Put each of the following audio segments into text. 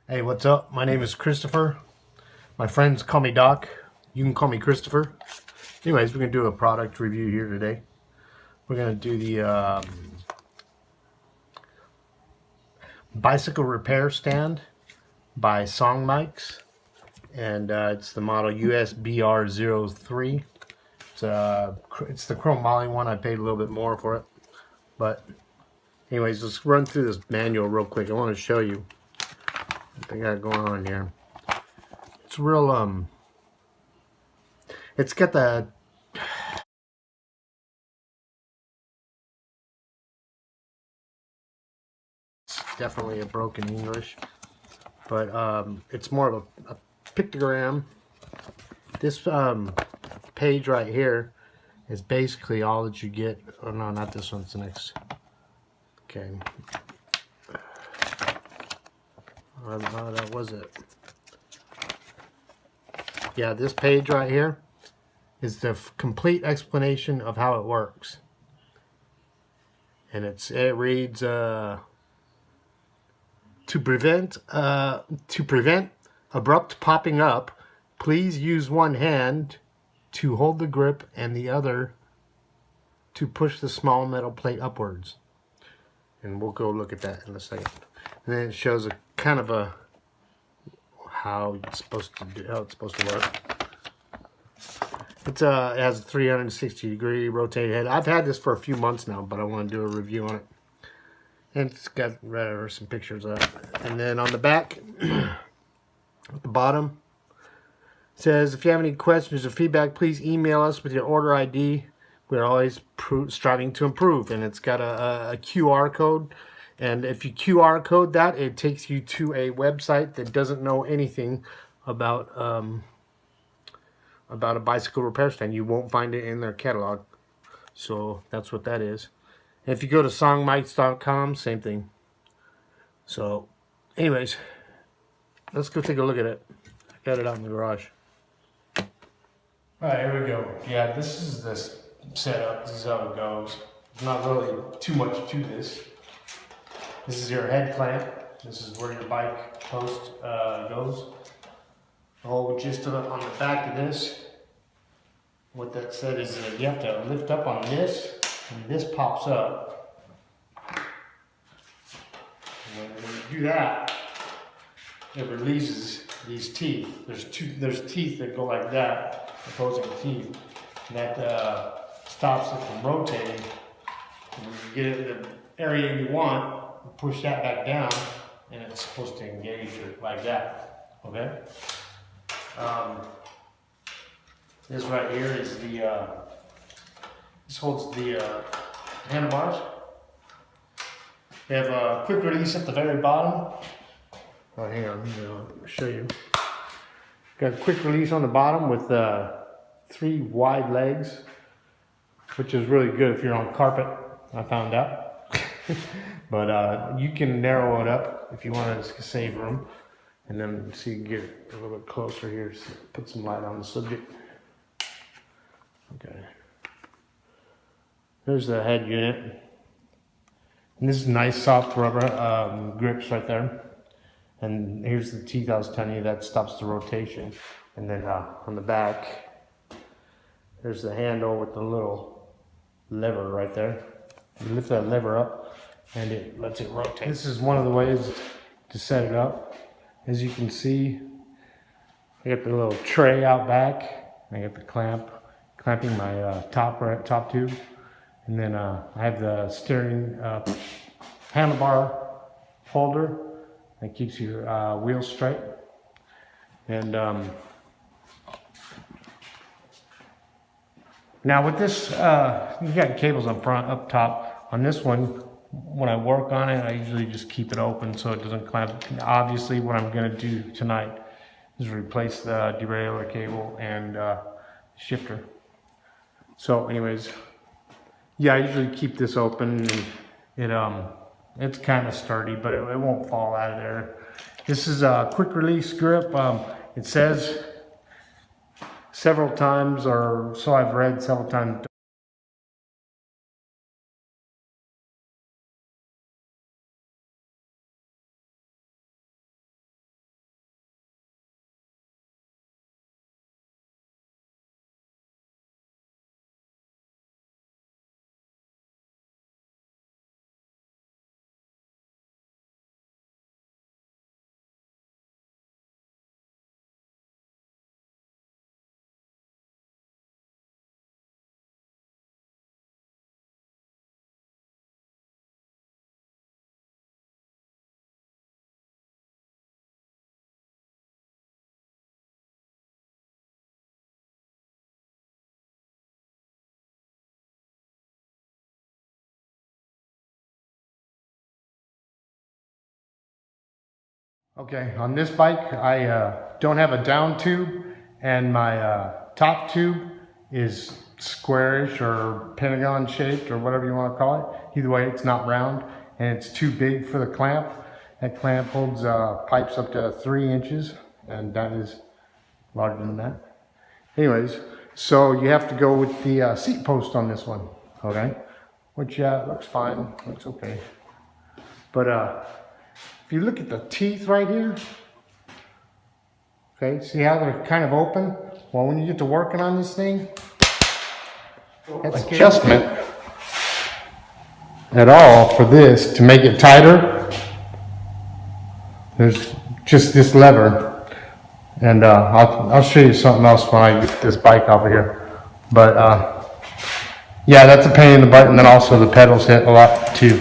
Hey, what's up? My name is Christopher. My friends call me Doc. You can call me Christopher. Anyways, we're going to do a product review here today. We're going to do the bicycle repair stand by SONGMICS. And it's the model USBR03. It's the chromoly one. I paid a little bit more for it. But anyways, let's run through this manual real quick. I want to show you what they got going on here. It's real, it's got the definitely a broken English, but it's more of a pictogram. This page right here is basically all that you get. Oh no, not this one, it's the next. Okay. That was it. Yeah, this page right here is the complete explanation of how it works. And it reads, to prevent abrupt popping up, please use one hand to hold the grip and the other to push the small metal plate upwards. And we'll go look at that in a second. And then it shows a kind of a how it's supposed to work. It has a 360-degree rotated head. I've had this for a few months now, but I want to do a review on it. And it's got some pictures of it. And then on the back, at the bottom, it says, if you have any questions or feedback, please email us with your order ID. We're always striving to improve. And it's got a QR code. And if you QR code that, it takes you to a website that doesn't know anything about a bicycle repair stand. You won't find it in their catalog. So that's what that is. And if you go to songmics.com, same thing. So anyways, let's go take a look at it. I got it out in the garage. Alright, here we go. Yeah, this is this setup. This is how it goes. There's not really too much to this. This is your head clamp. This is where your bike post goes. The whole gist of it on the back of this, what that said is that you have to lift up on this, and this pops up. And when you do that, it releases these teeth. There's teeth that go like that, opposing teeth, and that stops it from rotating. And when you get it in the area you want, you push that back down, and it's supposed to engage it like that. Okay. This right here is the, this holds the handlebars. They have a quick release at the very bottom. Oh, hang on, let me show you. Got a quick release on the bottom with 3 wide legs, which is really good if you're on carpet, I found out. But you can narrow it up if you want to save room. And then so you can get a little bit closer here, so put some light on the subject. Okay. There's the head unit. And this is nice soft rubber grips right there. And here's the teeth I was telling you that stops the rotation. And then on the back, there's the handle with the little lever right there. You lift that lever up and it lets it rotate. This is one of the ways to set it up. As you can see, I got the little tray out back. I got the clamping my top tube. And then I have the steering handlebar holder that keeps your wheels straight. And now with this, you got cables up front, up top. On this one, when I work on it, I usually just keep it open so it doesn't clamp. Obviously, what I'm going to do tonight is replace the derailleur cable and shifter. So anyways, yeah, I usually keep this open, and it's kind of sturdy, but it won't fall out of there. This is a quick release grip. It says several times, or so I've read several times, Okay, on this bike, I don't have a down tube, and my top tube is squarish or pentagon shaped or whatever you want to call it. Either way, it's not round, and it's too big for the clamp. That clamp holds pipes up to 3 inches, and that is larger than that. Anyways, so you have to go with the seat post on this one, okay? Which looks fine, looks okay. But if you look at the teeth right here, okay, see how they're kind of open? Well, when you get to working on this thing, that's adjustment at all for this to make it tighter. There's just this lever. And I'll show you something else when I get this bike off of here. But yeah, that's a pain in the butt, and then also the pedals hit a lot too.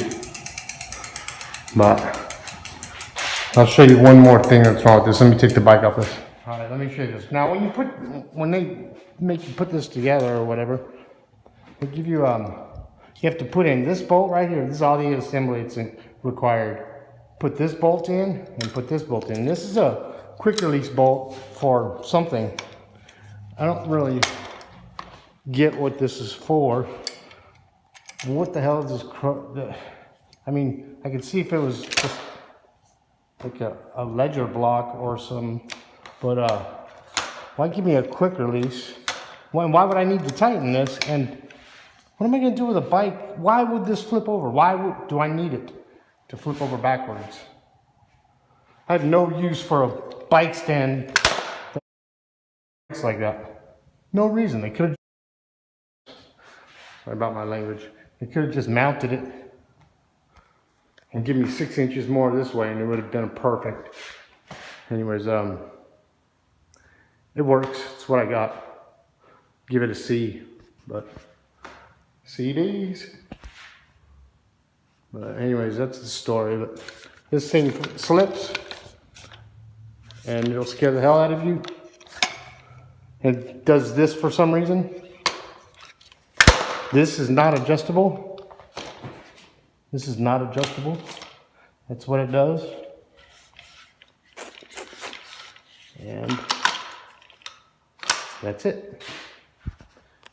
But I'll show you one more thing that's wrong with this. Let me take the bike off this. All right, let me show you this. Now, when they make you put this together or whatever, they give you you have to put in this bolt right here. This is all the assembly that's required. Put this bolt in and put this bolt in. This is a quick release bolt for something. I don't really get what this is for. What the hell is this? I mean, I could see if it was just like a ledger block or some, but why give me a quick release? Why would I need to tighten this? And what am I going to do with a bike? Why would this flip over? Do I need it to flip over backwards? I have no use for a bike stand that looks like that. No reason. They could have, sorry about my language, they could have just mounted it and give me 6 inches more this way, and it would have been perfect. Anyways, it works. It's what I got. Give it a C, but CDs. But anyways, that's the story. But this thing slips, and it'll scare the hell out of you. It does this for some reason. This is not adjustable. This is not adjustable. That's what it does. And that's it.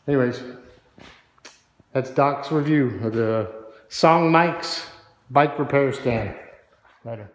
Anyways, that's Doc's review of the SONGMICS bike repair stand. Later.